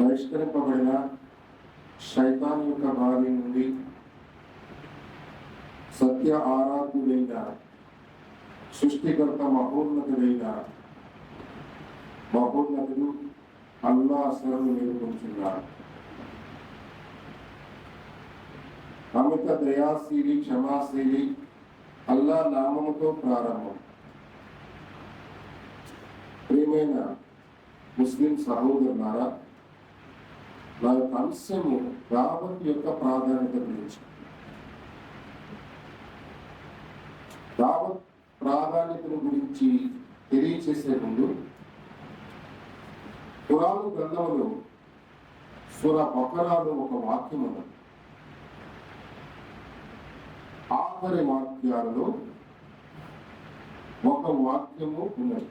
బహిష్కరింపబడిన శైతాన్ యొక్క బారి నుండి సత్య ఆరాధ్యుడైన సృష్టికర్త మహోన్నతుడు అల్లా శరణు వేడుకొంచున్నారు. అమిత దయాశీలి క్షమాశీలి అల్లా నామముతో ప్రారంభం. ప్రియమైన ముస్లిం సహోదరులారా, నా యొక్క అంశము దావత్ యొక్క ప్రాధాన్యత గురించి. దావత్ ప్రాధాన్యతను గురించి తెలియచేసే ముందు ఖురాను గ్రంథంలో సూరా బకరాలో ఒక వాక్యం ఉన్నది. ఆఖరి వాక్యాలలో ఒక వాక్యము ఉన్నది.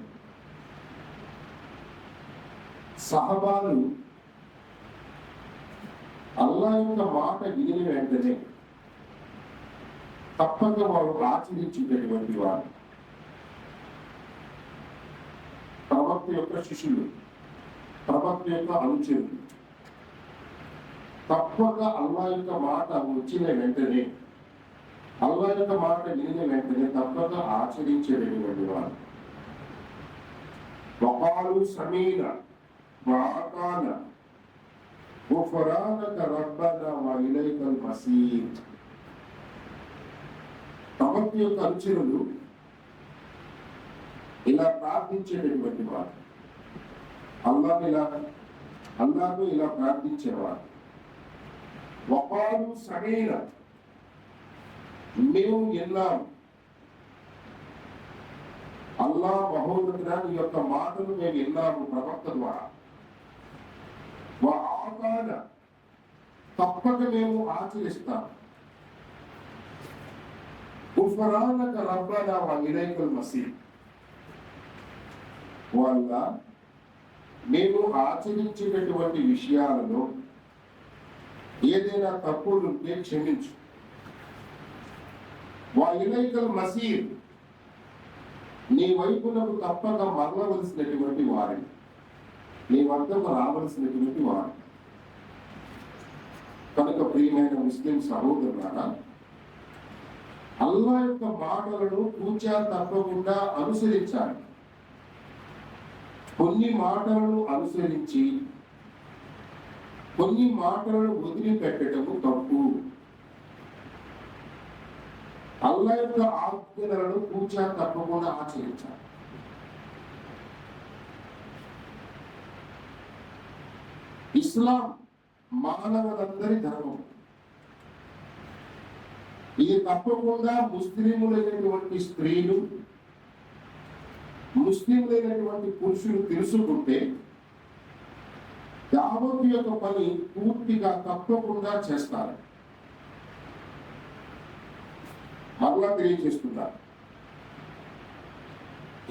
సహబాలు అల్లా యొక్క మాట విని వెంటనే తప్పక వారు ఆచరించేటటువంటి వారు. ప్రవక్త యొక్క శిష్యులు, ప్రవక్త యొక్క అనుచరులు తప్పక అల్లా యొక్క మాట వచ్చిన వెంటనే, అల్లా యొక్క మాట విని వెంటనే తప్పక ఆచరించేటటువంటి వారు. వకాలు సమీన వాకాన గుఫరానక రబ్బనా వ ఇలైకల్ మసీర్. ప్రవక్త యొక్క అనుచరులు ఇలా ప్రార్థించేటటువంటి వారు, అల్లాహ్ను ఇలా ప్రార్థించేవారు. వకాలు సమీన, మేము విన్నాము, అల్లా మహోన్నతుడా నీ యొక్క మాటలు మేము విన్నాము ప్రవక్త ద్వారా. వాకాన, తప్పక మేము ఆచరిస్తాము. గుఫరానక రబ్బనా వ ఇలైకల్ మసీర్, వల్ల మేము ఆచరించేటటువంటి విషయాలలో ఏదైనా తప్పులుంటే క్షమించు. వా ఇలైకల్ మసీర్, నీ వైపునకు తప్పక మరలవలసినటువంటి వారిని, నీ వద్దకు రావలసినటువంటి వారు. కనుక ప్రియమైన ముస్లిం సహోదరులారా, అల్లా యొక్క మాటలను పూజా తప్పకుండా అనుసరించాలి. కొన్ని మాటలను అనుసరించి కొన్ని మాటలను వదిలిపెట్టడము తప్పు. అల్లా యొక్క ఆజ్ఞలను పూజా తప్పకుండా ఆచరించాలి. ఇస్లాం మానవులందరి ధర్మం. ఇది తప్పకుండా ముస్లిములైనటువంటి స్త్రీలు, ముస్లింలైనటువంటి పురుషులు తెలుసుకుంటే దావత్ యొక్క పని పూర్తిగా తప్పకుండా చేస్తారు. మరలా తెలియజేస్తున్నారు,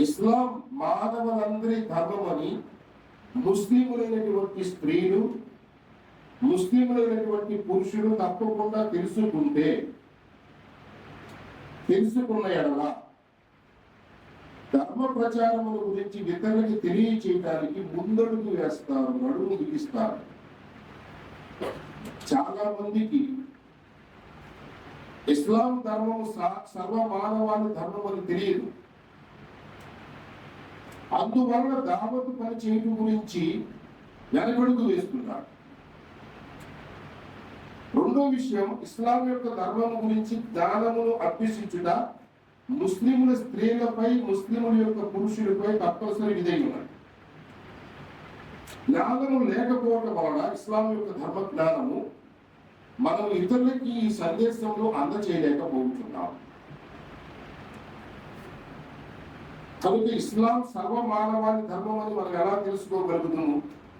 ఇస్లాం మానవులందరి ధర్మం అని ముస్లిములైనటువంటి స్త్రీలు, ముస్లిములైనటువంటి పురుషులు తప్పకుండా తెలుసుకున్న ఎడల ధర్మ ప్రచారముల గురించి ఇతరులకి తెలియచేయడానికి ముందడుగు వేస్తారు, నడుము బిగిస్తారు. చాలా మందికి ఇస్లాం ధర్మము సర్వమానవాళి ధర్మం అని తెలియదు. అందువల్ల దావత్ పని చేయడం గురించి వెనకడుగు వేస్తున్నారు. రెండో విషయం, ఇస్లాం యొక్క ధర్మం గురించి జ్ఞానమును అభ్యసించుట ముస్లిముల స్త్రీలపై, ముస్లిముల యొక్క పురుషులపై తప్పనిసరి విధేయులు. జ్ఞానము లేకపోవడం వలన ఇస్లాం యొక్క ధర్మ జ్ఞానము మనం ఇతరులకి ఈ సందేశంలో అందచేయలేకపోతున్నాం. కనుక ఇస్లాం సర్వమానవాళి ధర్మం అని మనం ఎలా తెలుసుకోగలుగుతాము?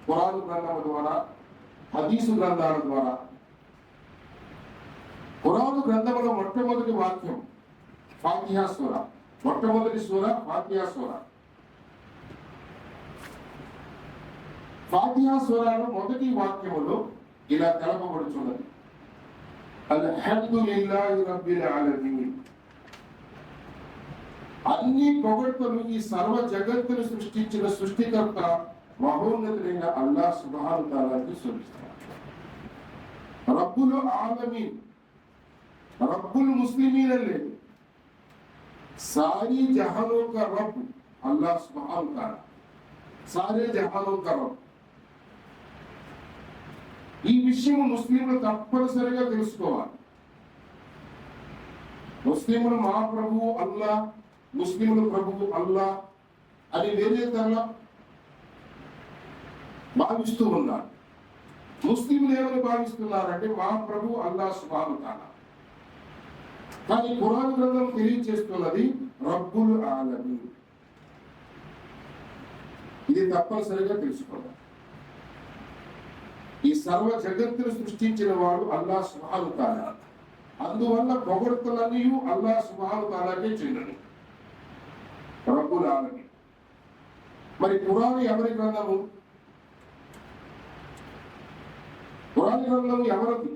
ఖురాను గ్రంథాల ద్వారా, హదీసు గ్రంథాల ద్వారా. ఖురాను గ్రంథంలో మొట్టమొదటి వాక్యం ఫాతిహా సూర, మొట్టమొదటి సూర ఫాతిహా సూర. ఫాతిహా సూరలో మొదటి వాక్యములో ఇలా తెలపబడుచున్నది, అల్హమ్దులిల్లాహి రబ్బిల్ ఆలమీన్. అన్ని పొగడ్తలు ఈ సర్వ జగత్తును సృష్టించిన సృష్టికర్త మహోన్నతుడైన అల్లాహ్ సుబ్హానహు వ తఆలాకి స్తుతిస్తారు. రబ్బుల్ ఆలమీన్, రబ్బుల్ ముస్లిమీన్ లేదు, सारी जहानों का रब अल्लाह सुब्हानहु व तआला, सारे जहानों का रब. ఈ విషయం ముస్లింలు తప్పనిసరిగా తెలుసుకోవాలి. ముస్లింలు మా ప్రభువు అల్లా, ముస్లింలు ప్రభువు అల్లా అని వేరే తరలా భావిస్తూ ఉన్నారు. ముస్లింలు ఏమని భావిస్తున్నారంటే మా ప్రభు అల్లా సుబ్హానహు వ తఆలా. కానీ ఖురాన్ గ్రంథం తెలియజేస్తున్నది రబ్బుల్ ఆలమీన్. ఇది తప్పనిసరిగా తెలుసుకోవాలి. ఈ సర్వ జగత్తును సృష్టించిన వాడు అల్లాహ్ సుబ్హానహు వ తఆలా. అందువల్ల పొగడ్తలన్నీ అల్లాహ్ సుబ్హానహు వ తఆలాకే చెందును, రబ్బుల్ ఆలమీన్. మరి ఖురాన్ ఎవరి గ్రంథము? ఖురాన్ గ్రంథం ఎవరిది?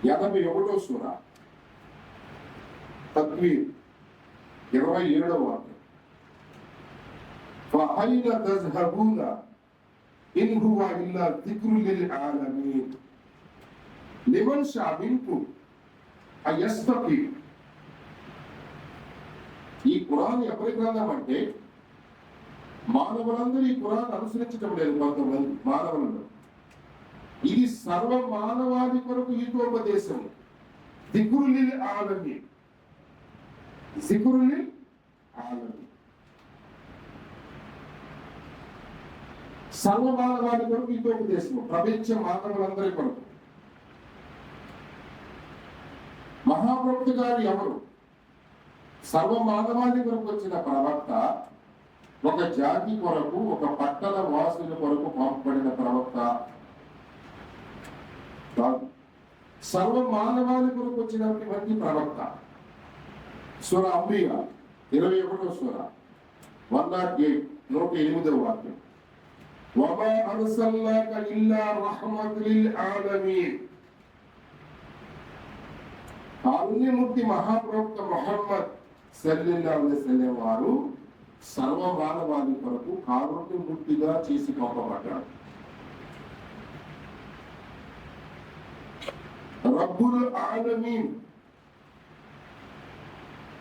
81వ సూరా తక్వీర్ 27వ వాక్యం. ఫహైన తజ్హబూన ఇన్ హువ ఇల్లా జిక్రుల్ లిల్ ఆలమీన్ లిమన్ షా మిన్కుం అయస్తకి. ఈ ఖురాన్ ఎవరి గ్రంథం అంటే మానవులందరూ ఈ ఖురాన్ అనుసరించడం లేదు. కొంతమంది మానవులను ఇది సర్వ మానవాది కొరకు హితోపదేశం. జిక్రుల్ లిల్ ఆలమీన్, జిక్రుల్ లిల్ ఆలమీన్, సర్వ మానవాది కొరకు హితోపదేశం, ప్రపంచ మానవులందరి కొరకు. మహాప్రవక్త గారు ఎవరు? సర్వ మానవాది కొరకు వచ్చిన ప్రవక్త. ఒక జాతి కొరకు, ఒక పట్టణ వాసుల కొరకు పంపబడిన ప్రవక్త కాదు. సర్వ మానవాళి కొరకు వచ్చినటువంటి ప్రవక్త. సూరా అంబియా 21వ సూరా 108 108వ వాక్యం. వమా అర్సల్నాక ఇల్లా రహ్మతుల్ లిల్ ఆలమీన్. కారుణ్యమూర్తి మహాప్రవక్త ముహమ్మద్ సల్లల్లాహు అలైహి వసల్లం వారు సర్వ మానవాళి కొరకు కారుణ్యమూర్తిగా చేసి పంపబడ్డారు. రబ్బుల్ ఆలమీన్,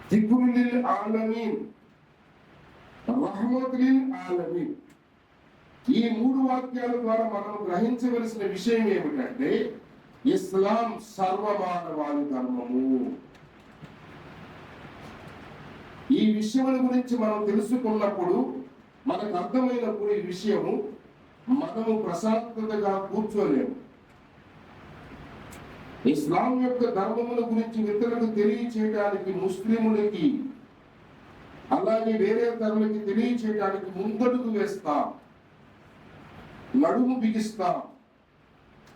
జిక్రుల్ లిల్ ఆలమీన్, రహ్మతుల్ లిల్ ఆలమీన్. ఈ మూడు వాక్యాల ద్వారా మనం గ్రహించవలసిన విషయం ఏమిటంటే ఇస్లాం సర్వమానవాళి ధర్మము. ఈ విషయముల గురించి మనం తెలుసుకున్నప్పుడు, మనకు అర్థమైనప్పుడు ఈ విషయము మనము ప్రశాంతతగా కూర్చోలేము. ఇస్లాం యొక్క ధర్మముల గురించి ఇతరులకు తెలియచేయడానికి, ముస్లిములకి అలాగే వేరే ధర్మకి తెలియచేయడానికి ముందడుగు వేస్తాం, నడుము బిగిస్తాం.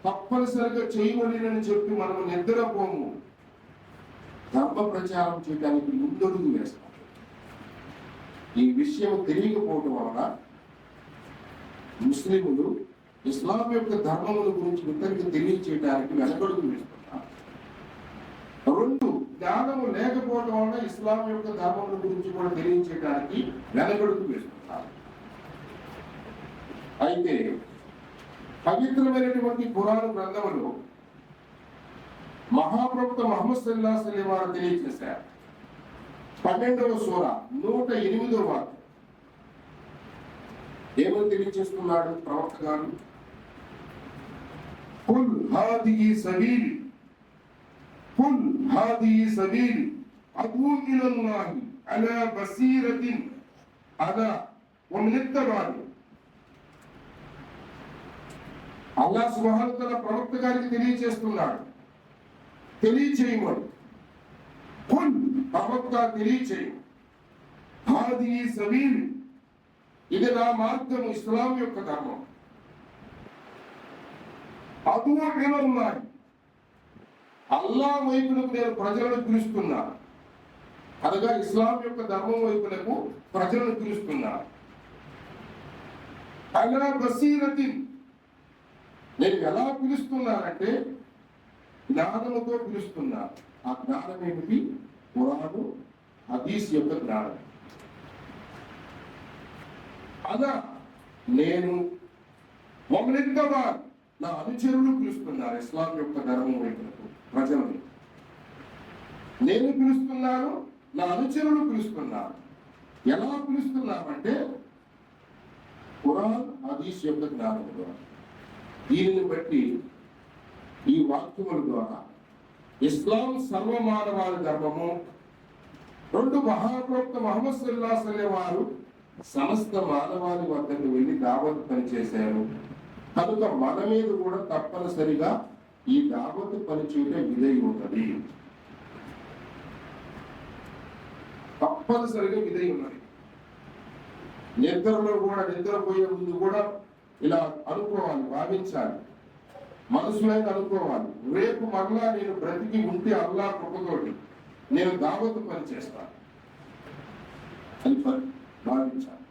తప్పనిసరిగా చేయవలేనని చెప్పి మనము నిద్రపోము. ధర్మ ప్రచారం చేయడానికి ముందడుగు వేస్తాం. ఈ విషయం తెలియకపోవడం వలన ముస్లిములు ఇస్లాం యొక్క ధర్మముల గురించి ఇతరులకు తెలియచేయడానికి వెనకడుగు వేస్తున్నారు. రెండు, జ్ఞానము లేకపోవడం వలన ఇస్లాం యొక్క ధర్మముల గురించి కూడా తెలియచేయడానికి వెనకడుగు వేస్తున్నారు. అయితే పవిత్రమైనటువంటి ఖురాన్ గ్రంథములు మహాప్రవక్త ముహమ్మద్ సల్లల్లాహు అలైహి వసల్లం వారు తెలియజేశారు. 12వ సూరా 108వ వాక్యం. ఏమని తెలియజేస్తున్నాడు ప్రవక్త గారు? కుల్ హాదిహి సబీలి, కుల్ హాదిహి సబీలి అదూ ఇలల్లాహి అలా బసీరతిన్ అనా వ మన్ ఇత్తబఅని. అల్లాహ్ సుబ్హానహు వ తఆలా ప్రవక్త గారికి తెలియజేస్తున్నాడు, తెలియచేయమని. కుల్, ప్రవక్త తెలియచేయి, హాదిహి సబీలి, ఇది నా మార్గము, ఇస్లాం యొక్క ధర్మం. అదూ ఇలల్లాహి, అల్లాహ్ వైపునకు నేను ప్రజలను పిలుస్తున్నా. అనగా ఇస్లాం యొక్క ధర్మం వైపునకు ప్రజలను పిలుస్తున్నా. అలా బసీరతిన్, నేను ఎలా పిలుస్తున్నానంటే జ్ఞానముతో పిలుస్తున్నా. ఆ జ్ఞానం ఏమిటి? ఖురాను, హదీస్ యొక్క జ్ఞానం. అలా నేను వమనిద్దవారు నా అనుచరులు పిలుస్తున్నారు ఇస్లాం యొక్క ధర్మం వైపునకు ప్రజలను. నేను పిలుస్తున్నాను, నా అనుచరులు పిలుస్తున్నారు. ఎలా పిలుస్తున్నామంటే ఖురాన్ హదీస్ యొక్క జ్ఞానం ద్వారా. దీనిని బట్టి ఈ వాక్యముల ద్వారా ఇస్లాం సర్వమానవాళి ధర్మము, రెండు మహాప్రవక్త ముహమ్మద్ సల్లల్లాహు అలైహి వసల్లం వారు సమస్త మానవాళి వద్దకు వెళ్ళి దావత్ పనిచేశారు కనుక మన మీద కూడా తప్పనిసరిగా ఈ దావత్ పనిచేయటం విధేయ ఉన్నది. తప్పనిసరిగా విధేయ ఉన్నది. నిద్రలో కూడా, నిద్రపోయే ముందు కూడా ఇలా అనుకోవాలి, భావించాలి, మనసులో అనుకోవాలి, రేపు మరలా నేను బ్రతికి ఉంటే అల్లాహ్ కృపతోటి నేను దావత్ పని చేస్తాను అని భావించాలి.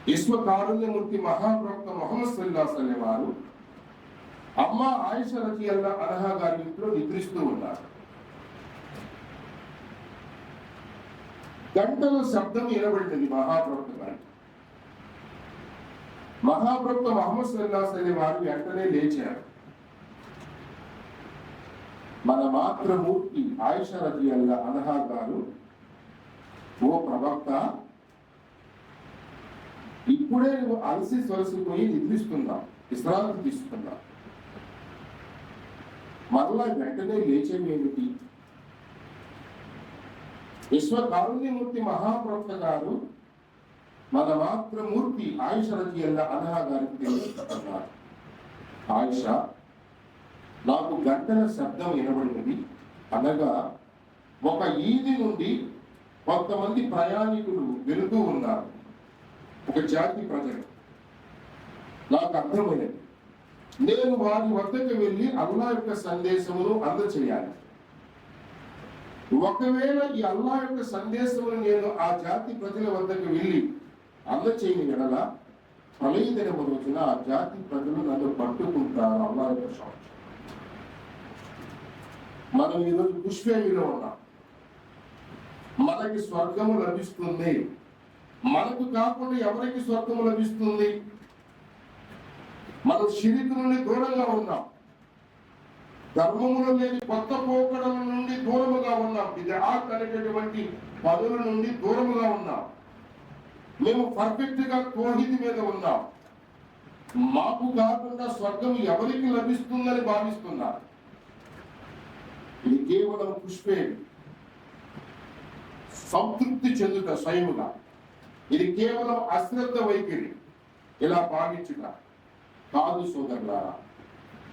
విశ్వకారుణ్యమూర్తి మహాప్రవక్త ముహమ్మద్ సల్లల్లాహు అలైహి వసల్లం వారు అమ్మ ఆయిషా రజియల్లాహు అన్హా గారి ఇంట్లో నిద్రిస్తూ ఉన్నారు. గంటల శబ్దం వినబడింది మహాప్రవక్త గారికి. మహాప్రవక్త ముహమ్మద్ సల్లల్లాహు అలైహి వసల్లం వారు వెంటనే లేచారు. మన మాతృమూర్తి ఆయిషా రజియల్లాహు అన్హా గారు, ఓ ప్రవక్త, ఇప్పుడే నువ్వు అలసి సొలసిపోయి నిద్రిస్తున్నావు, విశ్రాంతి తీసుకున్నావు, మరలా వెంటనే లేచేవి ఏమిటి? విశ్వకారుణ్యమూర్తి మహాప్రవక్త గారు మన మాతృమూర్తి ఆయిషా రజియల్లాహు అన్హా గారికి తెలియజేస్తున్నారు. ఆయిషా, నాకు గంటల శబ్దం వినబడినది అనగా ఒక ఈది నుండి కొంతమంది ప్రయాణికులు వెళుతూ ఉన్నారు, ఒక జాతి ప్రజలు. నాకు అర్థమైనది, నేను వారి వద్దకు వెళ్ళి అల్లాహ్ యొక్క సందేశమును అందచేయాలి. ఒకవేళ ఈ అల్లాహ్ యొక్క సందేశమును నేను ఆ జాతి ప్రజల వద్దకు వెళ్ళి అందచేయని ఎడల ప్రళయ దినము రోజున ఆ జాతి ప్రజలు నన్ను పట్టుకుంటారు. అల్లాహ్ యొక్క సాక్షి. మనం ఈరోజు పుష్పేమిలో ఉన్నాం. మనకి స్వర్గము లభిస్తుంది. మనకు కాకుండా ఎవరికి స్వర్గము లభిస్తుంది? మనం షిరిక్ నుండి దూరంగా ఉన్నాం, ధర్మములు లేని కొత్త పోకడల నుండి దూరముగా ఉన్నాం, బిద్అత్ అనేటటువంటి పనుల నుండి దూరముగా ఉన్నాం. మేము పర్ఫెక్ట్ గా తౌహీద్ మీద ఉన్నాం. మాకు కాకుండా స్వర్గం ఎవరికి లభిస్తుందని భావిస్తున్నారు. ఇది కేవలం పుష్పే, సంతృప్తి చెందుట స్వయముగా. ఇది కేవలం అశ్రద్ధ వైఖరి, ఇలా భావించుట కాదు సోదరులారా.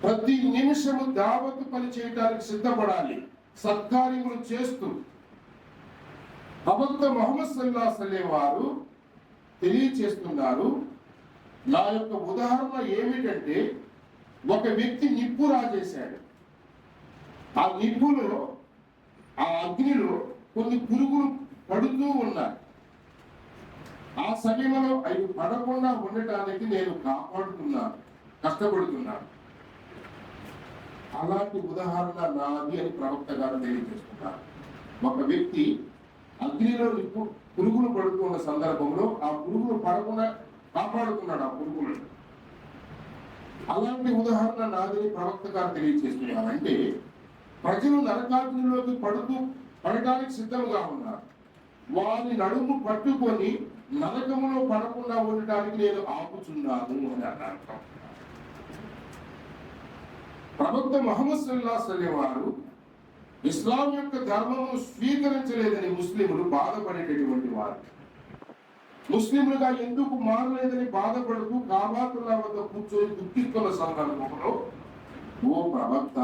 ప్రతి నిమిషము దావత్ పని చేయడానికి సిద్ధపడాలి. సత్కార్యములు చేస్తూ ప్రవక్త ముహమ్మద్ సల్లల్లాహు అలైహి వసల్లం వారు తెలియచేస్తున్నారు. నా యొక్క ఉదాహరణ ఏమిటంటే, ఒక వ్యక్తి నిప్పు రాజేశాడు. ఆ నిప్పులో, ఆ అగ్నిలో కొన్ని పురుగులు పడుతూ ఉన్నాయి. ఆ సమయంలో అవి పడకుండా ఉండటానికి నేను కాపాడుతున్నాను, కష్టపడుతున్నాను. అలాంటి ఉదాహరణ నాది అని ప్రవక్త గారు తెలియజేస్తున్నారు. ఒక వ్యక్తి అగ్నిలో నిప్పు పురుగులు పడుతున్న సందర్భంలో ఆ పురుగులు పడకుండా కాపాడుతున్నాడు ఆ పురుగులను. అలాంటి ఉదాహరణ నాదని ప్రవక్త గారు తెలియజేస్తున్నారు. అంటే ప్రజలు నరకాగ్నిలోకి పడటానికి సిద్ధంగా ఉన్నారు. వారి నడుము పట్టుకొని నరకములో పడకుండా ఉండటానికి నేను ఆపుచున్నాను అని అన్నారు. ప్రవక్త ముహమ్మద్ సల్లల్లాహు అలైహి వసల్లం వారు ఇస్లాం యొక్క ధర్మమును స్వీకరించలేదని ముస్లింలు బాధపడేటటువంటి వారు. ముస్లింలుగా ఎందుకు మారలేదని బాధపడుతూ కాబతుల్లా వద్ద కూర్చొని దుఃఖిస్తున్న సందర్భంలో, ఓ ప్రవక్త,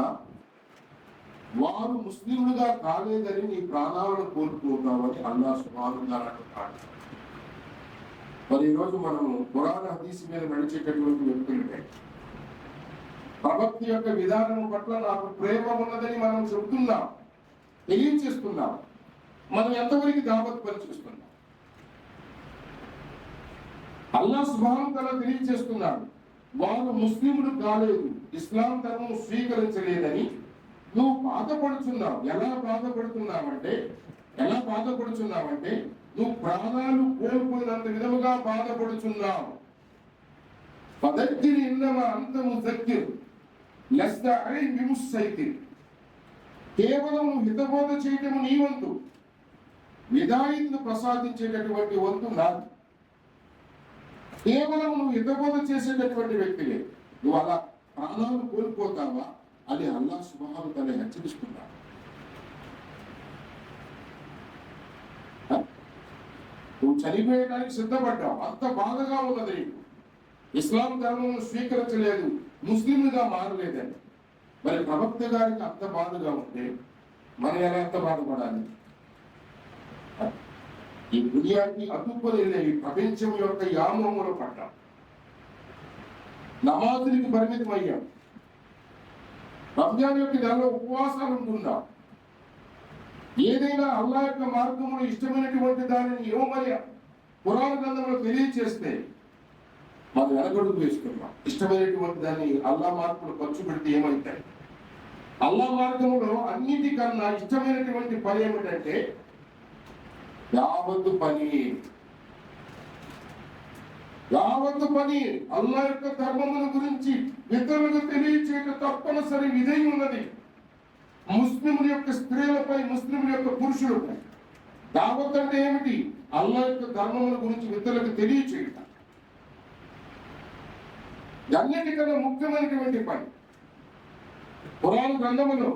వారు ముస్లింలుగా కాలేదని నీ ప్రాణాలను కోల్పోతామని అల్లాహ్ సుబ్హానహు వ తఆలా అంటున్నాడు. మరి ఈరోజు మనము ఖురాన్ హదీస్ మీద నడిచేటటువంటి వ్యక్తులే. ప్రవక్త యొక్క విధానం పట్ల నాకు ప్రేమ ఉన్నదని మనం చెబుతున్నాం, తెలియచేస్తున్నాం. మనం ఎంతవరకు దావత్ పని చేస్తున్నాం? అల్లాహ్ సుబ్హానహు వ తఆలా తెలియచేస్తున్నాడు, వారు ముస్లింలు కాలేదు, ఇస్లాం ధర్మం స్వీకరించలేదని నువ్వు బాధపడుతున్నావు. ఎలా బాధపడుతున్నావంటే నువ్వు ప్రాణాలు కోల్పోయినంత విధముగా బాధపడుచున్నావు. ఫదక్కిర్ ఇన్నమా అంత ముజక్కిర్ లస్త అలైహిం బిముస్సైతిర్. కేవలం నువ్వు హితబోధ చేయటము నీ వంతు, విదాయిత్ను ప్రసాదించేటటువంటి వంతు నాది. కేవలం నువ్వు హితబోధ చేసేటటువంటి వ్యక్తివే. నువ్వు అలా ప్రాణాలు కోల్పోతావా అని అల్లాహ్ సుబ్హానహు తఆలా హెచ్చరిస్తున్నాడు. నువ్వు చనిపోయడానికి సిద్ధపడ్డావు, అంత బాధగా ఉన్నది నీకు. ఇస్లాం ధర్మం స్వీకరించలేదు, ముస్లింలుగా మారలేదని. మరి ప్రవక్త గారికి అంత బాధగా ఉంటే మనం ఎలా అంత బాధపడాలి? ఈ దునియాకి అతుక్కునే ఈ ప్రపంచం యొక్క యామముల పట్ల నమాజులకి పరిమితం అయ్యాం. రంజాన్ యొక్క నెలలో ఉపవాసాలు ఉంటున్నాం. ఏదైనా అల్లాహ్ యొక్క మార్గంలో ఇష్టమైనటువంటి దానిని ఇవ్వమని ఖురాన్ గ్రంథంలో తెలియచేస్తే మనం వెనకడుగు వేసుకున్నాం. ఇష్టమైనటువంటి దాన్ని అల్లాహ్ మార్గంలో ఖర్చు పెడితే ఏమవుతాయి? అల్లాహ్ మార్గంలో అన్నిటికన్నా ఇష్టమైనటువంటి పని ఏమిటంటే యావత్తు పని అల్లాహ్ యొక్క ధర్మముల గురించి ఇతరులకు తెలియచేయక తప్పనిసరి విధేయం ఉన్నది. ముస్లింల యొక్క స్త్రీలపై, ముస్లింల యొక్క పురుషులపై దావత్ అంటే ఏమిటి? అల్లాహ్ యొక్క ధర్మముల గురించి ఇతరులకు తెలియచేయటం అన్నిటికన్నా ముఖ్యమైనటువంటి పని. ఖురాన్ గ్రంథములో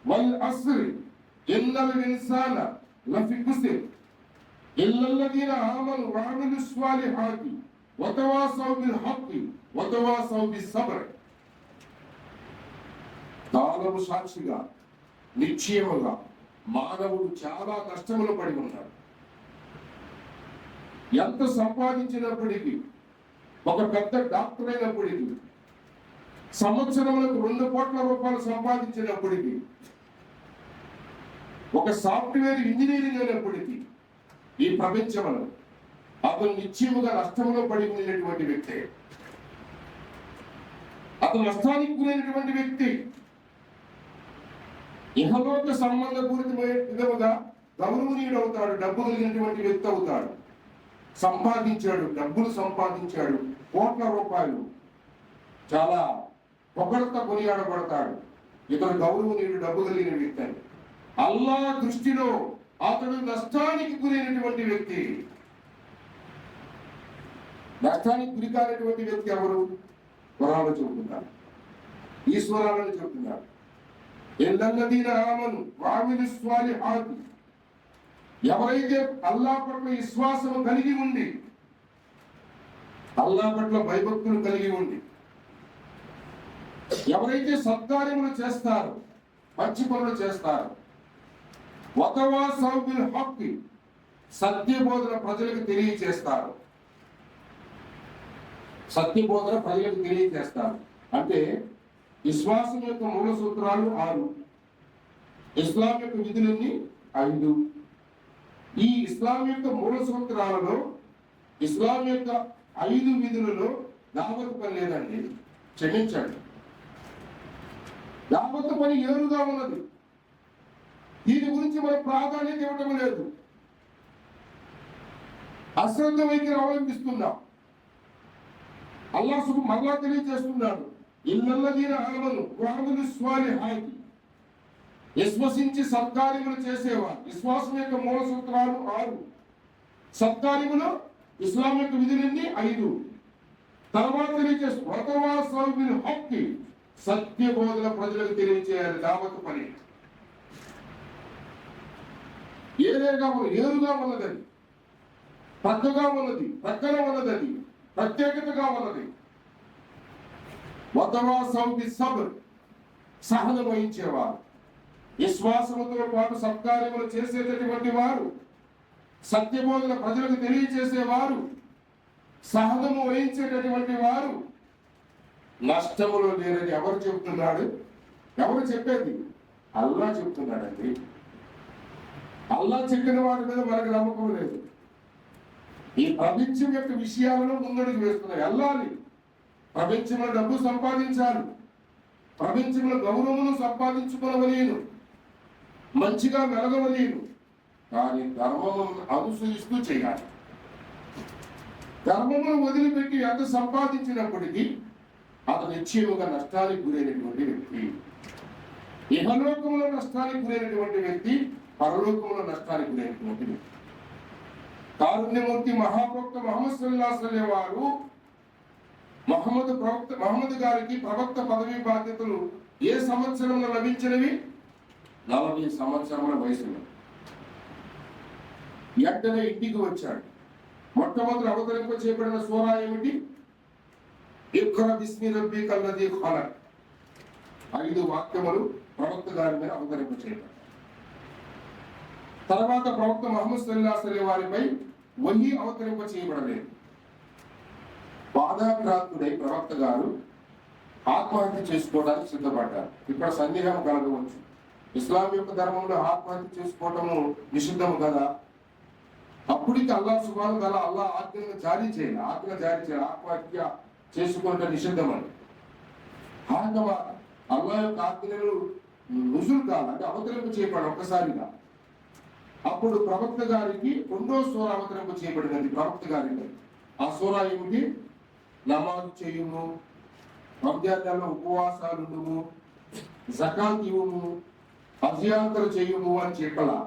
వల్ అస్ర్ ఇన్నల్ ఇన్సాన లఫీ ఖుస్ర్ ఇల్లల్లదీన ఆమను వఅమిలుస్ స్వాలిహాతి వతవాసౌ బిల్ హక్కి వతవాసౌ బిస్ సబ్ర్. కాలము సాక్షిగా నిశ్చయముగా మానవుడు చాలా కష్టములు పడి ఉన్నాడు. ఎంత సంపాదించినప్పటికీ, ఒక పెద్ద డాక్టర్ అయినప్పటికీ, సంవత్సరములకు 2 కోట్ల రూపాయలు సంపాదించినప్పటికీ, ఒక సాఫ్ట్వేర్ ఇంజనీరింగ్ అయినప్పటికీ, ఈ ప్రపంచంలో అతను నిశ్చయముగా నష్టంలో పడి ఉన్నటువంటి వ్యక్తి. అతను నష్టానికి గురైనటువంటి వ్యక్తి. ఇహలోక సంబంధపూరితమైన విధముగా గౌరవనీయుడు అవుతాడు, డబ్బు కలిగినటువంటి వ్యక్తి అవుతాడు. సంపాదించాడు, డబ్బులు సంపాదించాడు, కోట్ల రూపాయలు, చాలా పొగడత కొనియాడబడతాడు. ఇతడు గౌరవనీయుడు, డబ్బు కలిగిన వ్యక్తి అని. అల్లాహ్ దృష్టిలో అతడు నష్టానికి గురైనటువంటి వ్యక్తి. నష్టానికి గురి కానటువంటి వ్యక్తి ఎవరు? ఖురాన్లో చెబుతున్నారు, ఈశ్వరాలను చెబుతున్నారు. ఇల్లల్లదీన ఆమను వఅమిలుస్ స్వాలిహాతి. ఎవరైతే అల్లాహ్ పట్ల విశ్వాసం కలిగి ఉండి, అల్లాహ్ పట్ల భయభక్తులు కలిగి ఉండి, ఎవరైతే సత్కార్యములు చేస్తారో, మంచి పనులు చేస్తారో, వతవాసౌ బిల్ హక్కి, సత్యబోధన ప్రజలకు తెలియజేస్తారు. సత్యబోధన ప్రజలకు తెలియజేస్తారు అంటే విశ్వాసం యొక్క మూల సూత్రాలు 6, ఇస్లాం యొక్క విధులన్నీ 5. ఈ ఇస్లాం యొక్క మూల సూత్రాలలో, ఇస్లాం యొక్క 5 విధులలో దావత్ పని లేదండి. క్షమించండి, దావత్ పని ఏరుగా ఉన్నది. దీని గురించి మనం ప్రాధాన్యత ఇవ్వటం లేదు, అశ్రద్ధ వైఖరి అవలంబిస్తున్నాం. అల్లాహ్ మరలా తెలియజేస్తున్నాడు, ఇల్లల్లదీన ఆమను వఅమిలుస్ స్వాలిహాతి. విశ్వసించి సత్కార్యములు చేసేవారు. విశ్వాసం యొక్క మూల సూత్రాలు 6, సత్కార్యములు ఇస్లాం యొక్క విధులన్నీ 5. తర్వాత తెలియజేస్తూ వతవాసౌ బిల్ హక్కి, సత్య బోధన ప్రజలకు తెలియజేయాలి. దావత్ పని ఏరుగా ఉన్నదని, పక్కగా ఉన్నది, పక్కన ఉన్నదని, ప్రత్యేకతగా ఉన్నది. వతవాసౌ బిస్ సబ్ర్, సహనం వహించేవారు. విశ్వాసముతో పాటు సత్కార్యములు చేసేటటువంటి వారు, సత్యబోధన ప్రజలకు తెలియజేసేవారు, సహనము వహించేటటువంటి వారు నష్టములో లేరని ఎవరు చెబుతున్నాడు? ఎవరు చెప్పేది? అల్లాహ్ చెప్తున్నాడండి. అల్లాహ్ చెప్పిన వాటి మీద మనకు నమ్మకం లేదు. ఈ ప్రపంచం యొక్క విషయాలను ముందడుగు వేస్తున్నాయి. వెళ్ళాలి, ప్రపంచంలో డబ్బు సంపాదించాలి, ప్రపంచంలో గౌరవమును సంపాదించుకోవలేను, మంచిగా మెలగవలేను, కానీ ధర్మమును అనుసరిస్తూ చేయాలి. ధర్మమును వదిలిపెట్టి ఎంత సంపాదించినప్పటికీ అతను నిశ్చయముగా నష్టానికి గురైనటువంటి వ్యక్తి. ఇహలోకంలో నష్టానికి గురైనటువంటి వ్యక్తి, పరలోకంలో నష్టానికి గురైనటువంటి వ్యక్తి. కారుణ్యమూర్తి మహాప్రవక్త మహమ్మద్ సల్లల్లాహు అలైహి వసల్లం వారు మహమ్మద్ గారికి ప్రవక్త పదవి బాధ్యతలు ఏ సంవత్సరంలో లభించినవి? 40 సంవత్సరముల వయసులో. వెంటనే ఇంటికి వచ్చాడు. మొట్టమొదటి అవతరింప చేయబడిన సూరా ఏమిటి? ఇఖ్రా బిస్మి రబ్బికల్ లదీ ఖలక్. 5 వాక్యములు ప్రవక్త గారి మీద అవతరింప చేయబడ్డాయి. తర్వాత ప్రవక్త మహమ్మద్ సల్లల్లాహు అలైహి వసల్లం వారిపై వహీ అవతరింప చేయబడలేదు. బాధాక్రాంతుడై ప్రవక్త గారు ఆత్మహత్య చేసుకోవడానికి సిద్ధపడ్డారు. ఇక్కడ సందేహం కలగవచ్చు, ఇస్లాం యొక్క ధర్మంలో ఆత్మహత్య చేసుకోవటము నిషిద్ధము కదా. అప్పటికి అల్లాహ్ సుబ్హానహు వ తఆలా అల్లాహ్ ఆజ్ఞ జారీ చేయాలి ఆత్మహత్య చేసుకోవటం నిషిద్ధమని. అల్లాహ్ యొక్క ఆజ్ఞలు రుజువు కాదు, అంటే అవతరింపు చేయబడి ఒక్కసారిగా. అప్పుడు ప్రవక్త గారికి 2వ సూర అవతరింపు చేయబడినది ప్రవక్త గారికి. ఆ సూర ఏమిటి? నమాజు చేయుము, రంజాన్ నెలలో ఉపవాసాలుండుము, జకాత్ ఇవ్వము, హజ్యాత్రలు చేయుము అని చెప్పలా.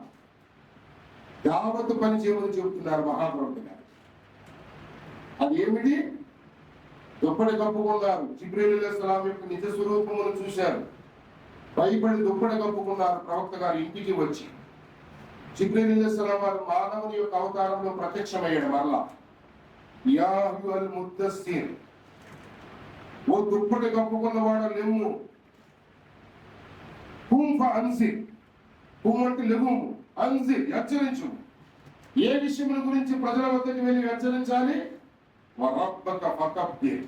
దావత్ పని చేయమని చెబుతున్నారు మహాప్రవక్త గారు. అది ఏమిటి? దుప్పటి కప్పుకున్నారు. జిబ్రీల్ అలైహిస్సలాం యొక్క నిజ స్వరూపమును చూశారు. భయపడి దుప్పటి కప్పుకున్నారు. ప్రవక్త గారు ఇంటికి వచ్చి జిబ్రీల్ అలైహిస్సలాం వారు మానవుని యొక్క అవతారంలో ప్రత్యక్షమయ్యాడు. మరలా యా అయ్యుహల్ ముద్దస్సిర్, ఓ దుప్పటి కప్పుకున్నవాడు లెమ్ము. హుమ్ ఫఅన్జిర్, హుమ్ అంటే లెమ్ము, అన్జిర్ హెచ్చరించు. ఏ విషయముల గురించి ప్రజల వద్దకు వెళ్ళి హెచ్చరించాలి? వరబ్బక ఫకబ్బిర్,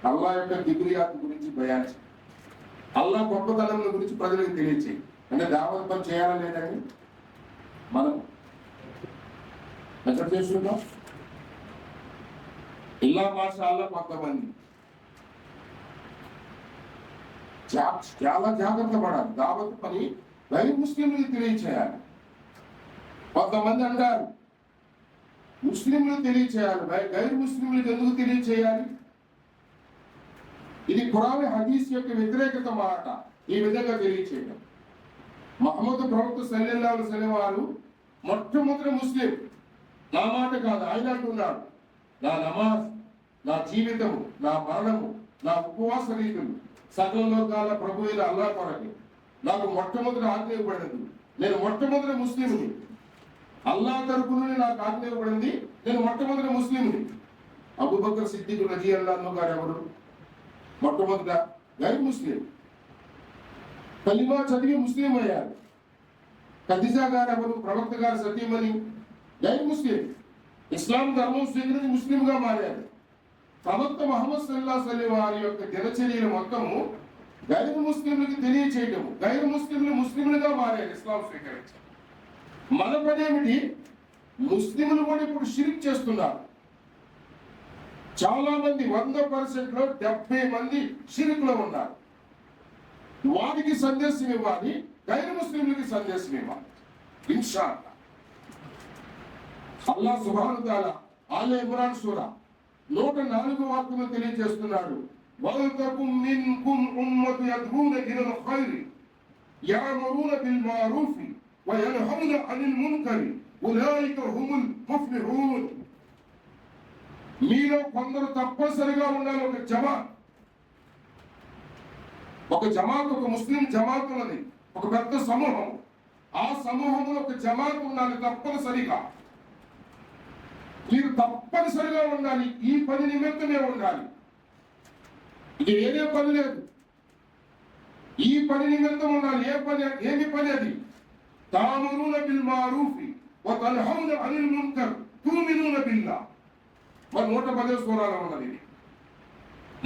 అల్లాహ్ యొక్క దిబ్రియాత్ గురించి బయానించు. అల్లాహ్ గొప్పతనం గురించి ప్రజలకు తెలియచేయి. అంటే దావత్ పని చేయాలా లేదండి? మనం ఎక్కడ చేస్తున్నాం? ఇలా మాషాల్లా కొంతమంది చాలా జాగ్రత్త పడాలి. దావత్ పని గైర్ ముస్లింలకు తెలియచేయాలి. కొంతమంది అంటారు ముస్లింలు తెలియచేయాలి, గైర్ ముస్లింలకు ఎందుకు తెలియచేయాలి? ఇది ఖురాన్ హదీస్ యొక్క వ్యతిరేకత మాట. ఈ విధంగా తెలియచేయడం. మహమ్మద్ ప్రవక్త సల్లల్లాహు అలైహి వసల్లం వారు మొట్టమొదటి ముస్లిం. నా మాట కాదు, ఆయన అంటున్నాడు, నా నమాజ్, నా జీవితము, నా మరణము, నా ఉపవాస రీతులు సకల లోకాల ప్రభు అయిన అల్లాహ్ కొరకు నాకు మొట్టమొదటి ఆజ్ఞ ఇవ్వబడింది. నేను మొట్టమొదటి ముస్లింని. అల్లాహ్ తరపున నాకు ఆజ్ఞ ఇవ్వబడింది. నేను మొట్టమొదటి ముస్లింని. అబూబకర్ సిద్దిక్ రజియల్లాహు అన్హు గారు ఎవరు? మొట్టమొదట గైర్ ముస్లిం. కలిమా చదివి ముస్లిం అయ్యారు. ఖదీజా గారు ఎవరు? ప్రవక్త గారు సతీమణి, గైర్ ముస్లిం. ఇస్లాం ధర్మం స్వీకరించి ముస్లింగా మారారు. ప్రవక్త మహమ్మద్ సల్లల్లాహు అలైహి వసల్లం వారి యొక్క దినచర్యల మొత్తము గైర్ ముస్లింలకు తెలియచేయటము. గైర్ ముస్లింలు ముస్లింలుగా మారారు ఇస్లాం స్వీకరించారు. మన పని ఏమిటి? ముస్లింలు కూడా ఇప్పుడు షిర్క్ చేస్తున్నారు. చాలా మంది 100%లో 70 మంది షిర్క్ లో ఉన్నారు. వారికి సందేశం ఇవ్వాలి, గైర్ ముస్లింలకి సందేశం ఇవ్వాలి. ఇన్షాఅల్లాహ్. అల్లాహ్ సుబ్హానహు వ తఆలా ఆల్ ఇమ్రాన్ సూరా 104వ వాక్యంలో తెలియజేస్తున్నాడు, వల్తకుం మిన్కుం ఉమ్మతు యద్ఊన ఇలల్ ఖైర్ యఅమురూన బిల్ మారూఫ్ వ యన్హౌన అనిల్ మున్కర్ ఉలైక హుముల్ ముఫ్లిహూన్. మీలో కొందరు తప్పనిసరిగా ఉండాలి. ఒక జమాత్, ఒక ముస్లిం జమాత్ ఉన్నది, ఒక పెద్ద సమూహం. ఆ సమూహంలో ఒక జమాత్ ఉండాలి తప్పనిసరిగా. మీరు తప్పనిసరిగా ఉండాలి. ఈ పని నిమిత్తమే ఉండాలి. ఇది ఏదే పని లేదు. ఈ పని నిమిత్తం ఉండాలి. ఏ పని? ఏమి పని అది? తామురూన బిల్ మారూఫ్ వ తన్హౌన అనిల్ మున్కర్ తుమినూన బిల్లాహ్. మరి 110వ సూరాలో ఉన్నది. ఇది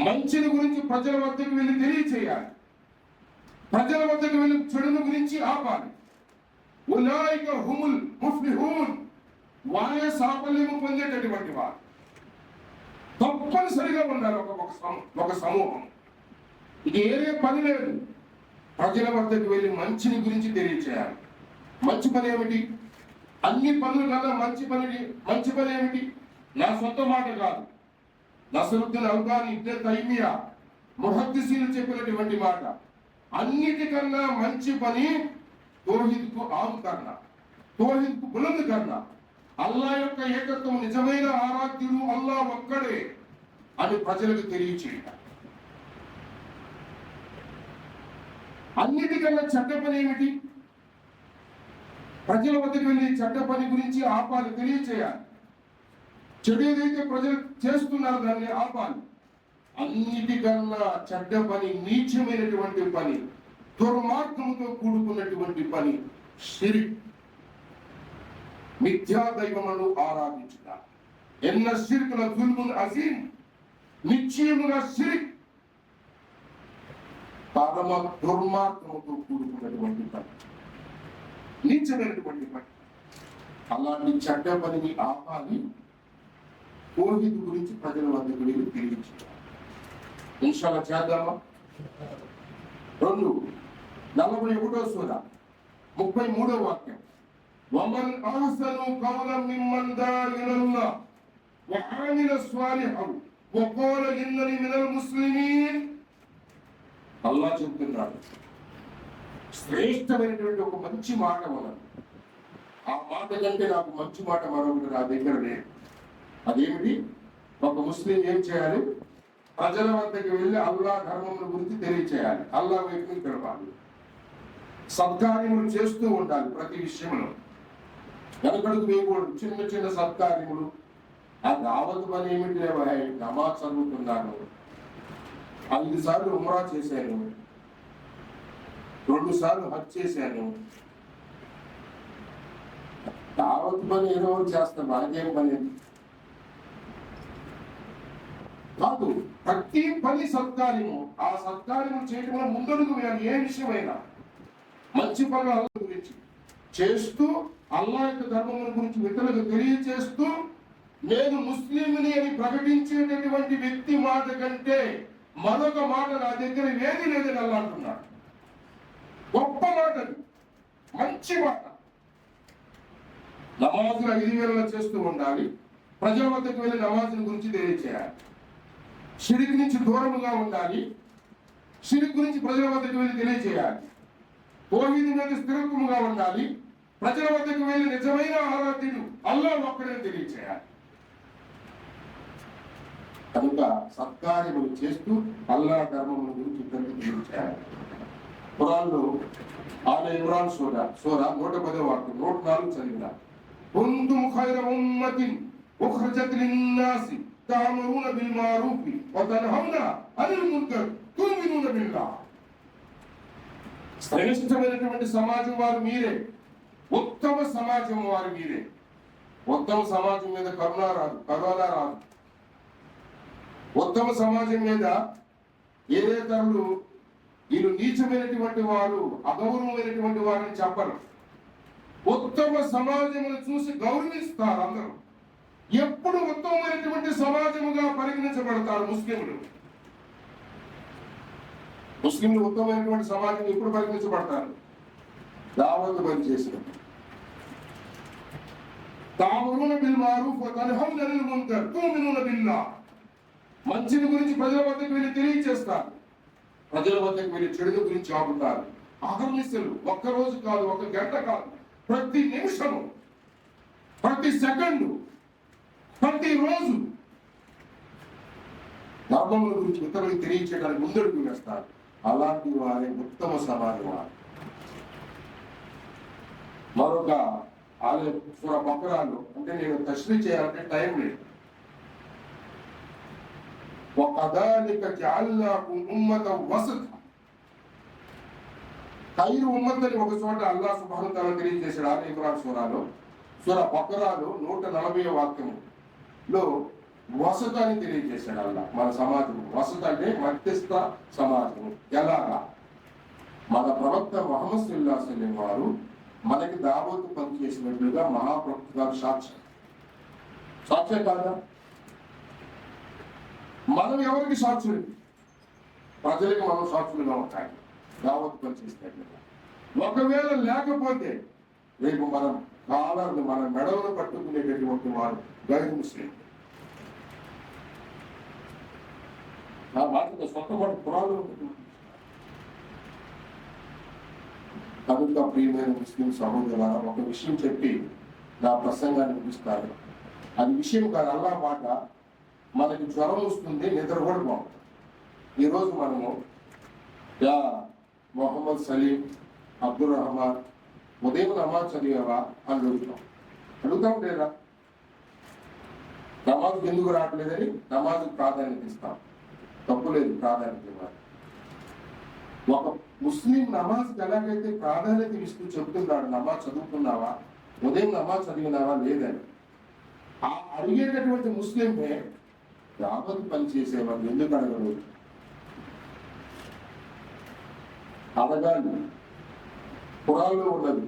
మంచిని గురించి ప్రజల వద్దకు వెళ్ళి తెలియచేయాలి. ప్రజల వద్దకు వెళ్ళి చెడుని గురించి ఆపాలి. ఉలైక హుముల్ ముఫ్లిహూన్, వారే సాఫల్యము పొందేటటువంటి వారు. తప్పనిసరిగా ఉండాలి ఒక సమూహం. ఇది ఏదే పని లేదు. ప్రజల వద్దకు వెళ్ళి మంచిని గురించి తెలియచేయాలి. మంచి పని ఏమిటి? అన్ని పనులు కన్నా మంచి పని ఏమిటి? నా సొంత మాట కాదు, నసరుద్దీన్ అల్బానీ, ఇబ్నే తైమియా, ముహద్దిసీలు చెప్పినటువంటి మాట. అన్నిటికన్నా మంచి పని తౌహీద్కు ఆమ్ కర్నా, తౌహీద్కు బులంద్ కర్నా. అల్లా యొక్క ఏకత్వం, నిజమైన ఆరాధ్యుడు అల్లా ఒక్కడే అని ప్రజలకు తెలియచేయడం. అన్నిటికన్నా చెడ్డ పని ఏమిటి? ప్రజల వద్దకు వెళ్ళి చెడ్డ పని గురించి ఆపాలి, తెలియచేయాలి. చెడు ఏదైతే ప్రజలు చేస్తున్నారు దాన్ని ఆపాలి. అన్నిటికన్నా చెడ్డ పని, నీచమైనటువంటి పని, దుర్మార్గముతో కూడుకున్నటువంటి పని షిర్క్, మిథ్యా దైవములను ఆరాధించుట. ఎన్న షిర్కుల జుల్మున్ అజీం, నిశ్చయముగా షిర్క్ పరమ దుర్మార్గముతో కూడుకున్నటువంటి పని, నీచమైనటువంటి పని. అలాంటి చెడ్డ పనిని ఆపాలి. తౌహీద్ గురించి ప్రజల వద్దకు వెళ్ళి తెలియజేయాలి. ఇన్షాల్లా చేద్దామా? 2:41 సూర 33వ వాక్యం. వమన్ అహ్సను కౌలం మిమ్మన్ దా ఇలల్లాహ్ వఅమిల స్వాలిహన్ వఖాల ఇన్నని మినల్ ముస్లిమీన్. అల్లాహ్ చెప్తున్నాడు, శ్రేష్టమైనటువంటి ఒక మంచి మాట ఉన్నది. ఆ మాట కంటే నాకు మంచి మాట మరొకటి నా దగ్గర లేదు. అదేమిటి? ఒక ముస్లిం ఏం చేయాలి? ప్రజల వద్దకు వెళ్ళి అల్లా ధర్మముల గురించి తెలియచేయాలి, అల్లా వైపుని తెలపాలి, సత్కార్యములు చేస్తూ ఉండాలి. ప్రతి విషయంలో వెనకడుగు వేయకూడదు. చిన్న చిన్న సత్కార్యములు. ఆ దావత్ పని ఏమిటి? నమాజ్ చదువుతున్నాను, 5 సార్లు ఉమ్రా చేశాను, 2 సార్లు హజ్ చేశాను. దావత్ పని ఏదో చేస్తాం, మనకేం పని కాదు. ప్రతి పని సత్కార్యము. ఆ సత్కార్యము చేయటంలో ముందడుగు వేయాలి. ఏ విషయమైనా మంచి పనులు అల్లా గురించి చేస్తూ, అల్లా యొక్క ధర్మముల గురించి ఇతరులకు తెలియచేస్తూ, నేను ముస్లింని అని ప్రకటించేటటువంటి వ్యక్తి మాట కంటే మరొక మాట నా దగ్గర ఏది లేదని అల్లా అంటున్నాడు. గొప్ప మాట, మంచి మాట. నమాజులు 5 వేళలా చేస్తూ ఉండాలి. ప్రజల వద్దకు వెళ్ళి నమాజుల గురించి తెలియచేయాలి. షిర్క్ నుంచి దూరముగా ఉండాలి. షిర్క్ గురించి ప్రజల వద్దకు వెళ్ళి తెలియచేయాలి. తౌహీద్ మీద స్థిరత్వముగా ఉండాలి. ప్రజల వద్దకు వెళ్ళి నిజమైన ఆరాధ్యుడు అల్లా ఒక్కడే తెలియచేయాలి. కనుక సత్కార్యములు చేస్తూ అల్లా ధర్మముల గురించి ఇతరులకు తెలియచేయాలి. ఖురాన్లో ఆలే ఇమ్రాన్ సూర 110వ వాక్యం 104 చదివిన. కుంతుం ఖైర ఉమ్మతిన్ ఉఖ్రజత్ లిన్నాసి తఅమురున బిల్ మారూఫి వ తన్హౌన అనిల్ మున్కర్ తుమినూన బిల్లాహ్. శ్రేష్టమైనటువంటి సమాజం వారు మీరే, ఉత్తమ సమాజం వారు మీరే. ఉత్తమ సమాజం మీద కరోనా రాదు. ఉత్తమ సమాజం మీద ఏదేతరులు వీళ్ళు నీచమైనటువంటి వారు, అగౌరవమైనటువంటి వారిని చెప్పరు. ఉత్తమ సమాజమును చూసి గౌరవిస్తారు అందరూ. ఎప్పుడు ఉత్తమమైనటువంటి సమాజముగా పరిగణించబడతారు ముస్లింలు. ఉత్తమమైనటువంటి సమాజం ఎప్పుడు పరిగణించబడతారు? దావత్ పని చేసినప్పుడు. తఅమురున బిల్ మారూఫ్ వ తన్హౌన అనిల్ మున్కర్ తుమినూన బిల్లాహ్. మంచిని గురించి ప్రజల వద్దకు వెళ్ళి తెలియచేస్తారు. ప్రజల వద్దకు వెళ్ళి చెడుల గురించి ఆపుతారు. అహర్నిశలు, ఒక్క రోజు కాదు, ఒక గంట కాదు, ప్రతి నిమిషము, ప్రతి సెకండు, ప్రతి రోజు ధర్మముల గురించి ఇతరులకు తెలియచేయడానికి ముందడుగు వేస్తారు. అలాంటి వారే ఉత్తమ సమాజం వారు. మరొక ఆలయ సూర బకరాలో, అంటే నేను తస్బీహ్ చేయాలంటే టైం లేదు. وَكَذَلِكَ جَعَلْنَاكُمْ أُمَّةً وَسَطًا. ఖైరు ఉమ్మత్ అని ఒక చోట అల్లాహ్ సుబ్హానహు వ తఆలా తెలియజేశాడు. ఆలయ ఇమ్రాన్ సూరాలో, సూర బకరాలో 140వ వాక్యంలో వసత్ అని తెలియజేశాడు అల్లాహ్. మన సమాజం వసత్ అంటే మధ్యస్థ సమాజం. ఎలాగా? మన ప్రవక్త ముహమ్మద్ సల్లల్లాహు అలైహి వసల్లం వారు మనకి దావత్ పనిచేసినట్లుగా మహాప్రవక్త గారు సాక్ష్యం కాదా? మనం ఎవరికి సాక్షులు? ప్రజలకు మనం సాక్షులుగా ఉంటాయి దావత్ పనిచేసినట్లుగా. ఒకవేళ లేకపోతే రేపు మనం కాలర్ని మన మెడలను పట్టుకునేటటువంటి వారు గైర్ ముస్లిం. నా మాటతో సొంత పాటు పురాలు కనుక ప్రియమైన ముస్లిం సహోదరుల ఒక విషయం చెప్పి నా ప్రసంగాన్ని ముగిస్తాను. అది విషయం కాదు, అల్లా మాట. మనకి జ్వరం వస్తుంది, నిద్ర కూడా బాగుంటుంది. ఈరోజు మనము యా మొహమ్మద్ సలీం, అబ్దుల్ రహమాన్ ఉదయం నమాజ్ చదివావా అని అడుగుతాం లేదా? నమాజ్కి ఎందుకు రావట్లేదని నమాజ్కి ప్రాధాన్యత ఇస్తాం. తప్పు లేదు, ప్రాధాన్యత ఇవ్వాలి. ఒక ముస్లిం నమాజ్కి ఎలాగైతే ప్రాధాన్యత ఇస్తూ చెబుతున్నాడు, నమాజ్ చదువుకున్నావా, ఉదయం నమాజ్ చదివినావా లేదని, ఆ అడిగేటటువంటి ముస్లింనే యావత్ పని చేసేవాళ్ళు ఎందుకు అడగరు? అడగాలి. ఖురాన్లో ఉన్నది,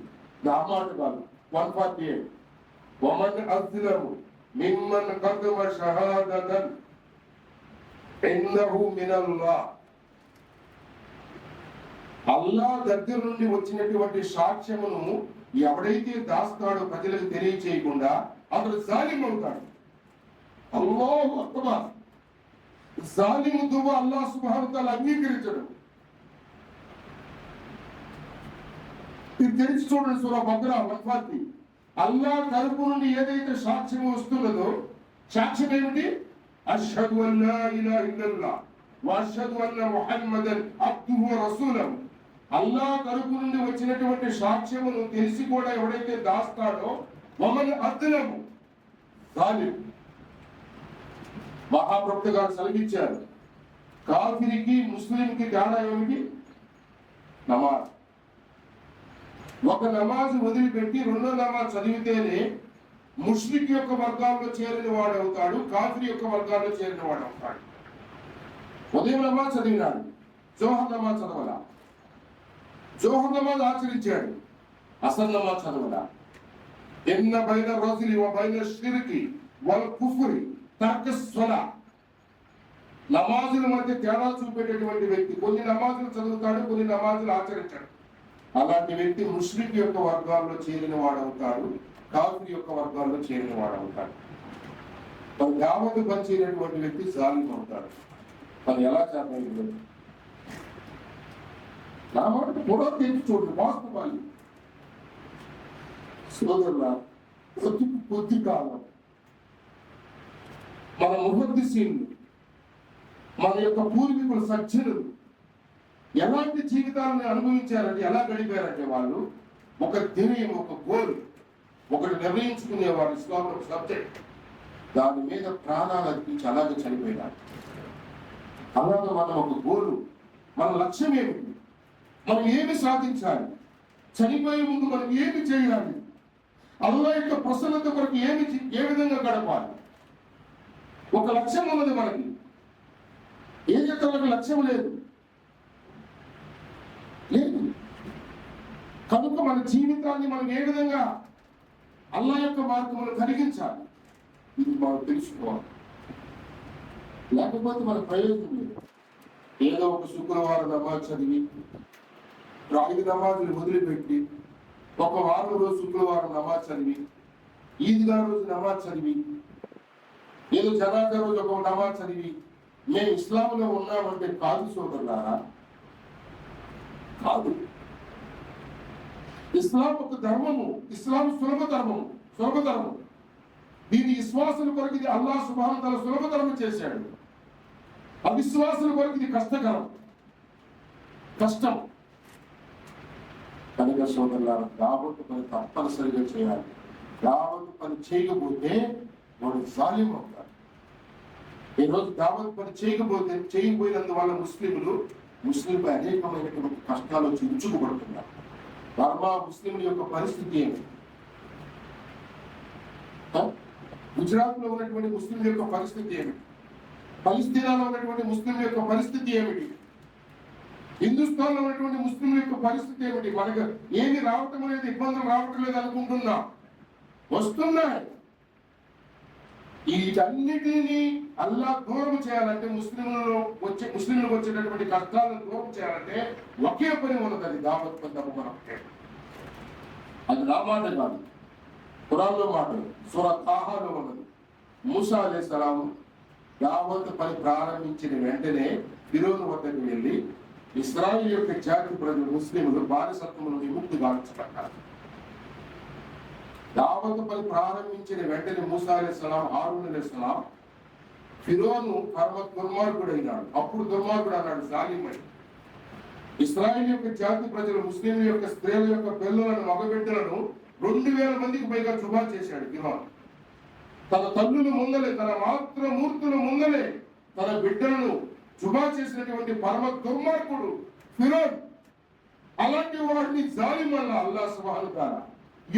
నా మాట కాదు. 148 వమన్ అజ్లము మిమ్మన్ కదమ షహాదతన్ ఇన్నహు మినల్లాహ్. అల్లా దగ్గర నుండి వచ్చినటువంటి సాక్ష్యమును ఎవడైతే దాస్తాడో ప్రజలకు తెలియచేయకుండా అతడు జాలిం అవుతాడు. అల్లాహు అక్బర్. జాలిము దువ్వ అల్లాహ్ సుబ్హానహు వ తఆలా అంగీకరించడు. ఇది తెలిసి చూడండి, సూరా బక్రా 140. అల్లా తరపు నుండి ఏదైతే సాక్ష్యం వస్తున్నదో, సాక్ష్యం ఏమిటి? అష్హదు అల్లా ఇలాహ ఇల్లల్లాహ్ వ అష్హదు అన్న ముహమ్మదన్ అబ్దుహు వ రసూలుహు. అల్లా తరపు నుండి వచ్చినటువంటి సాక్ష్యమును తెలిసి కూడా ఎవడైతే దాస్తాడో వమన్ అద్లము జాలిం. మహాప్రవక్త గారు సెలవిచ్చారు, కాఫిరికి ముస్లింకి తేడా ఏమిటి? నమాజ్. ఒక నమాజ్ వదిలిపెట్టి రెండో నమాజ్ చదివితేనే ముష్రిక్ యొక్క వర్గాల్లో చేరిన వాడు అవుతాడు, కాఫిర్ యొక్క వర్గాల్లో చేరిన వాడు అవుతాడు. ఉదయం నమాజ్ చదివినాడు, జోహర్ నమాజ్ చదవలా. జోహర్ నమాజ్ ఆచరించాడు, అసర్ నమాజ్ చదవలా. ఇన్న బైన రజులి వ బైన షిర్కి వల్ కుఫ్రి తర్క స్వలా. నమాజుల మధ్య తేడా చూపేటటువంటి వ్యక్తి కొన్ని నమాజులు చదువుతాడు, కొన్ని నమాజులు ఆచరించాడు. అలాంటి వ్యక్తి ముష్రిక్ యొక్క వర్గాల్లో చేరిన వాడవుతాడు, కాఫిర్ యొక్క వర్గాల్లో చేరిన వాడవుతాడు. తను యావత్తు పనిచేయనటువంటి వ్యక్తి జాలిం అవుతాడు. తను ఎలా చేద్దాం? నా మాట కూడా తెచ్చి చూడండి, వాస్తవాలు సోదరుల కొద్ది కాలం మన ముహద్దీసీన్లు, మన యొక్క పూర్వీకుల సజ్జనులు ఎలాంటి జీవితాలను అనుభవించారంటే, ఎలా గడిపారంటే వాళ్ళు ఒక ధ్యేయం, ఒక గోల్ ఒకటి నిర్ణయించుకునేవారు. ఇస్లాంలో సబ్జెక్ట్, దాని మీద ప్రాణాలు అర్పించి అలాగే చనిపోయినారు. అలాగే మనం ఒక గోలు, మన లక్ష్యం ఏమిటి, మనం ఏమి సాధించాలి, చనిపోయే ముందు మనం ఏమి చేయాలి, అల్లాహ్ యొక్క ప్రసన్నత కొరకు ఏ విధంగా గడపాలి. ఒక లక్ష్యం ఉన్నది మనకి. ఏం చెప్తానికి లక్ష్యం లేదు. కనుక మన జీవితాన్ని మనం ఏ విధంగా అల్లాహ్ యొక్క మార్గమును కలిగించాలి, ఇది మనం తెలుసుకోవాలి. లేకపోతే మన ప్రయోజనం లేదు. ఏదో ఒక శుక్రవారం నమాజ్ చదివి 5 నమాజులు వదిలిపెట్టి, ఒక వారం రోజు శుక్రవారం నమాజ్ చదివి, ఈద్గా రోజు నమాజ్ చదివి, ఏదో జనాజా రోజు ఒక నమాజ్ చదివి మేము ఇస్లాంలో ఉన్నామంటే కాదు సోదరులారా, కాదు. ఇస్లాం ఒక ధర్మము, ఇస్లాం సులభ ధర్మము. దీని విశ్వాసుల కొరకు ఇది అల్లాహ్ సుబ్హానహు వ తఆలా సులభతరం చేశాడు. అవిశ్వాసుల కొరకు ఇది కష్టం. కనుక సోదరులారా, దావత్ పని తప్పనిసరిగా చేయాలి. దావత్ పని చేయకపోతే వాడు జాలిం అవుతాడు. ఈరోజు దావత్ పని చేయకపోయినందువల్ల ముస్లింపై అనేకమైనటువంటి కష్టాలు వచ్చి ఉంచుకుపడుతున్నారు. బర్మా ముస్లింల యొక్క పరిస్థితి ఏమిటి? గుజరాత్ లో ఉన్నటువంటి ముస్లింల యొక్క పరిస్థితి ఏమిటి? పలస్తీనాలో ఉన్నటువంటి ముస్లింల యొక్క పరిస్థితి ఏమిటి? హిందుస్థాన్ లో ఉన్నటువంటి ముస్లింల యొక్క పరిస్థితి ఏమిటి? మనకు ఏమి రావటం లేదు, ఇబ్బందులు రావటం లేదు అనుకుంటున్నా, వస్తున్నాయి. వీటన్నిటినీ అల్లాహ్ దూరం చేయాలంటే, ముస్లింలకు వచ్చేటటువంటి కష్టాలను దూరం చేయాలంటే ఒకే పని ఉన్నది, అది దావత్ పని తప్ప మనకే. అది నా మాట కాదు. ఖురాన్లో మాట సూరా తాహాలో ఉన్నది. మూసా అలైహిస్సలాం యావత్ పని ప్రారంభించిన వెంటనే ఫిరోను వద్దకు వెళ్ళి ఇశ్రాయేలు యొక్క జాతి ప్రజలు ముస్లింలు బానిసత్వం నుండి విముక్తి గావించబడ్డారు. యావత్ పని ప్రారంభించిన వెంటనే మూసా అలైహిస్సలాం, హారూన్ అలైహిస్సలాం ఫిరోను పరమ దుర్మార్గుడు అయినాడు. అప్పుడు దుర్మార్గుడు అన్నాడు జాలిమని. ఇశ్రాయేలు యొక్క జాతి ప్రజలు ముస్లింల యొక్క స్త్రీల యొక్క పిల్లలను మగబిడ్డలను 2000 మందికి పైగా జుబా చేశాడు ఫిరోను. తన తల్లుల ముందలే, తన మాతృమూర్తుల ముందలే తన బిడ్డలను జుబా చేసినటువంటి పరమ దుర్మార్గుడు ఫిరోన్. అలాంటి వాడిని జాలిమల్ల అల్లాహ్ సుబ్హానహు తఆలా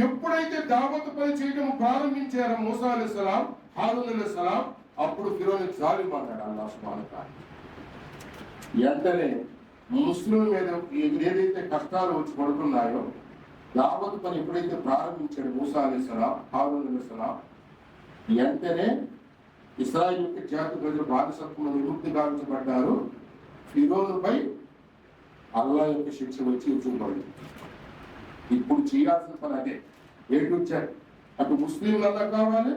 ఎప్పుడైతే దావత్ పని చేయడం ప్రారంభించారో మూసా అలైహిస్సలాం, హారూన్ అలైహిస్సలాం, అప్పుడు ఫిరోన్ జాలిం అన్నాడు అల్లాహ్ సుబ్హానహు తఆలా. వెంటనే ముస్లింల మీద ఏదైతే కష్టాలు వచ్చి పడుతున్నాయో దావత్ పని ఎప్పుడైతే ప్రారంభించాడు మూసా అలైహిస్సలాం, హారూన్ అలైహిస్సలాం, వెంటనే ఇశ్రాయేలు యొక్క జాతి ప్రజలు బానిసత్వం విముక్తి గావించబడ్డారు. ఫిరోనుపై అల్లాహ్ యొక్క శిక్ష వచ్చి చూపబడింది. ఇప్పుడు చేయాల్సిన పని అదే. వచ్చారు అటు ముస్లింలన్నా కావాలి,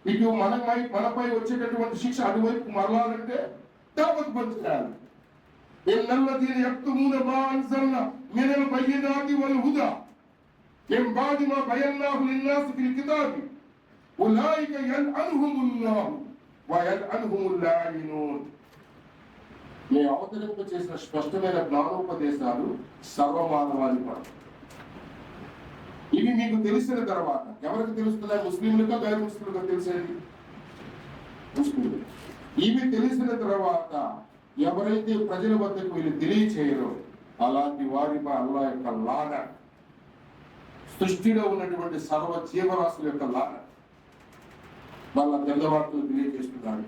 ఇటు మనపై వచ్చేటటువంటి శిక్ష అటువైపు మరలాలంటే దావత్ పని చేయాలి. ఇన్నల్లదీన యక్తుమూన మా అన్జల్నా మినల్ బయ్యినాతి వల్ హుదా మిన్ బాది మా బయన్నాహు లిన్నాసి ఫిల్ కితాబి ఉలైక యల్అన్హుముల్లాహు వ యల్అన్హుముల్ లాయినూన్. మేము అవతరింప చేసిన స్పష్టమైన జ్ఞానోపదేశాలు సర్వమానవాళి పడతాయి. ఇవి మీకు తెలిసిన తర్వాత ఎవరికి తెలుస్తున్నాయి? ముస్లింలుగా గైర్ ముస్లింలుగా తెలిసేది ముస్లింలు. ఇవి తెలిసిన తర్వాత ఎవరైతే ప్రజల వద్దకు వీళ్ళు తెలియచేయరో అలాంటి వారిపై అల్లాహ్ యొక్క లాన, సృష్టిలో ఉన్నటువంటి సర్వ జీవరాశుల యొక్క లాన వాళ్ళ తెల్లవార్తలు తెలియజేస్తున్నాడు.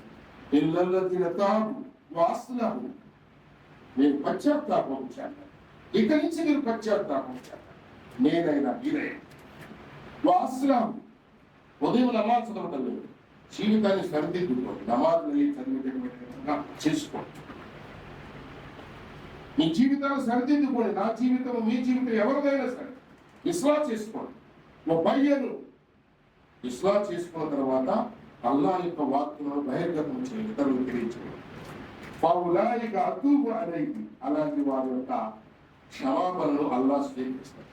ఇల్లల్లదీన తాబు వఅస్లహు, నేను పశ్చాత్తాపం చేస్తాను. ఇక నుంచి మీరు పశ్చాత్తాపం చేస్తాను, నేనైనా మీరైనా. వఅస్లహు, ఉదయం నమాజ్ చదవడం లేదు, జీవితాన్ని సరిదిద్దుకోండి. నమాజ్ చదివేటటువంటి విధంగా చేసుకోండి. మీ జీవితాన్ని సరిదిద్దుకోండి. నా జీవితం, మీ జీవితం ఎవరిదైనా సరే ఇస్లా చేసుకోండి. బయ్యను ఇస్లా చేసుకున్న తర్వాత అల్లాహ్ యొక్క వాక్యములను బహిర్గతం చేయండి, ఇతరులకు తెలియచేయండి. ఫౌలాయిక అతూబు అలైహి, అలాంటి వారి యొక్క క్షమాపణను అల్లాహ్ స్వీకరిస్తాడు.